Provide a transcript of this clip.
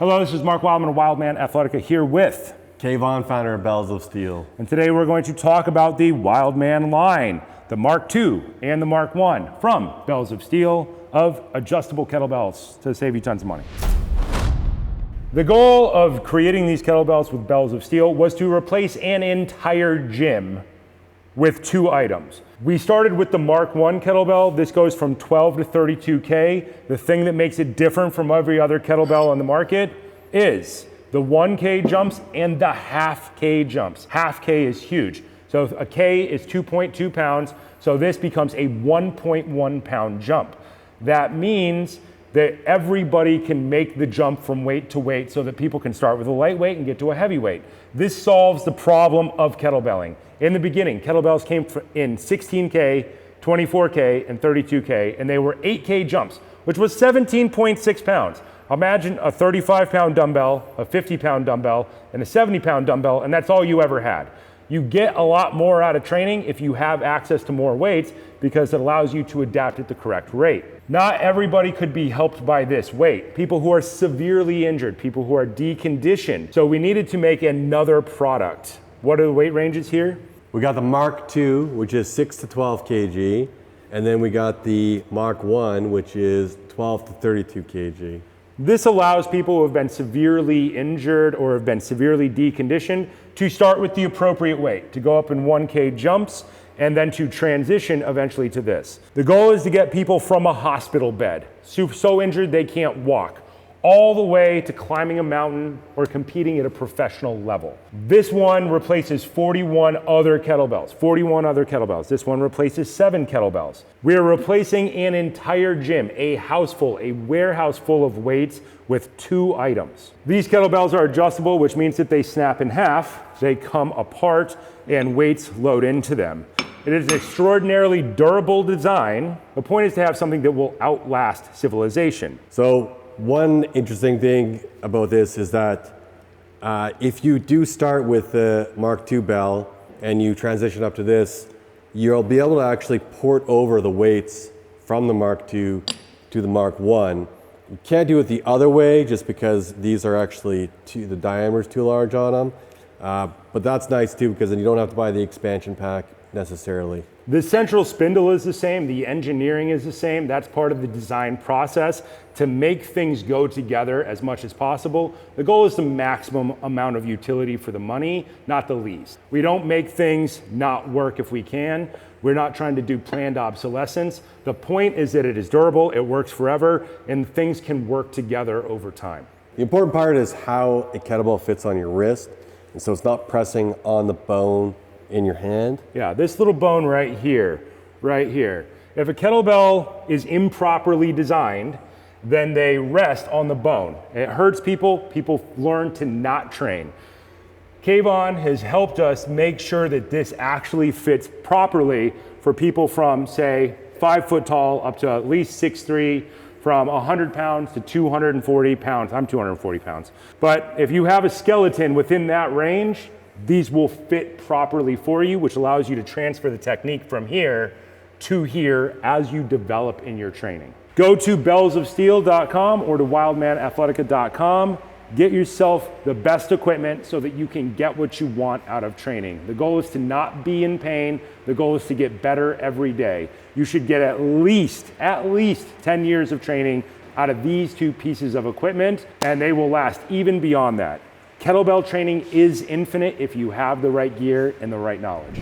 Hello, this is Mark Wildman of Wildman Athletica here with Kayvon, founder of Bells of Steel. And today we're going to talk about the Wildman line, the Mark II and the Mark I from Bells of Steel of adjustable kettlebells to save you tons of money. The goal of creating these kettlebells with Bells of Steel was to replace an entire gym with two items. We started with the Mark I kettlebell. This goes from 12 to 32K. The thing that makes it different from every other kettlebell on the market is the 1K jumps and the half K jumps. Half K is huge. So a K is 2.2 pounds. So this becomes a 1.1 pound jump. That means that everybody can make the jump from weight to weight so that people can start with a lightweight and get to a heavyweight. This solves the problem of kettlebelling. In the beginning, kettlebells came in 16K, 24K, and 32K, and they were 8K jumps, which was 17.6 pounds. Imagine a 35-pound dumbbell, a 50-pound dumbbell, and a 70-pound dumbbell, and that's all you ever had. You get a lot more out of training if you have access to more weights because it allows you to adapt at the correct rate. Not everybody could be helped by this weight. People who are severely injured, people who are deconditioned. So we needed to make another product. What are the weight ranges here? We got the Mark II, which is 6 to 12 kg, and then we got the Mark I, which is 12 to 32 kg. This allows people who have been severely injured or have been severely deconditioned to start with the appropriate weight, to go up in 1K jumps, and then to transition eventually to this. The goal is to get people from a hospital bed, so injured they can't walk, all the way to climbing a mountain or competing at a professional level. This one replaces 41 other kettlebells. This one replaces 7 kettlebells. We're replacing an entire gym, a house full, a warehouse full of weights with 2 items. These kettlebells are adjustable, which means that they snap in half, they come apart, and weights load into them. It is an extraordinarily durable design. The point is to have something that will outlast civilization. So one interesting thing about this is that if you do start with the Mark II bell and you transition up to this, you'll be able to actually port over the weights from the Mark II to the Mark I. You can't do it the other way just because these are actually the diameter's too large on them. But that's nice too because then you don't have to buy the expansion pack necessarily. The central spindle is the same, the engineering is the same. That's part of the design process to make things go together as much as possible. The goal is the maximum amount of utility for the money, not the least. We don't make things not work if we can. We're not trying to do planned obsolescence. The point is that it is durable, it works forever, and things can work together over time. The important part is how a kettlebell fits on your wrist, and so it's not pressing on the bone in your hand. Yeah, this little bone right here. If a kettlebell is improperly designed, then they rest on the bone. It hurts people. People learn to not train. Kayvon has helped us make sure that this actually fits properly for people from, say, 5 foot tall up to at least 6'3", from 100 pounds to 240 pounds. I'm 240 pounds. But if you have a skeleton within that range, these will fit properly for you, which allows you to transfer the technique from here to here as you develop in your training. Go to bellsofsteel.com or to wildmanathletica.com. Get yourself the best equipment so that you can get what you want out of training. The goal is to not be in pain. The goal is to get better every day. You should get at least 10 years of training out of these 2 pieces of equipment, and they will last even beyond that. Kettlebell training is infinite if you have the right gear and the right knowledge.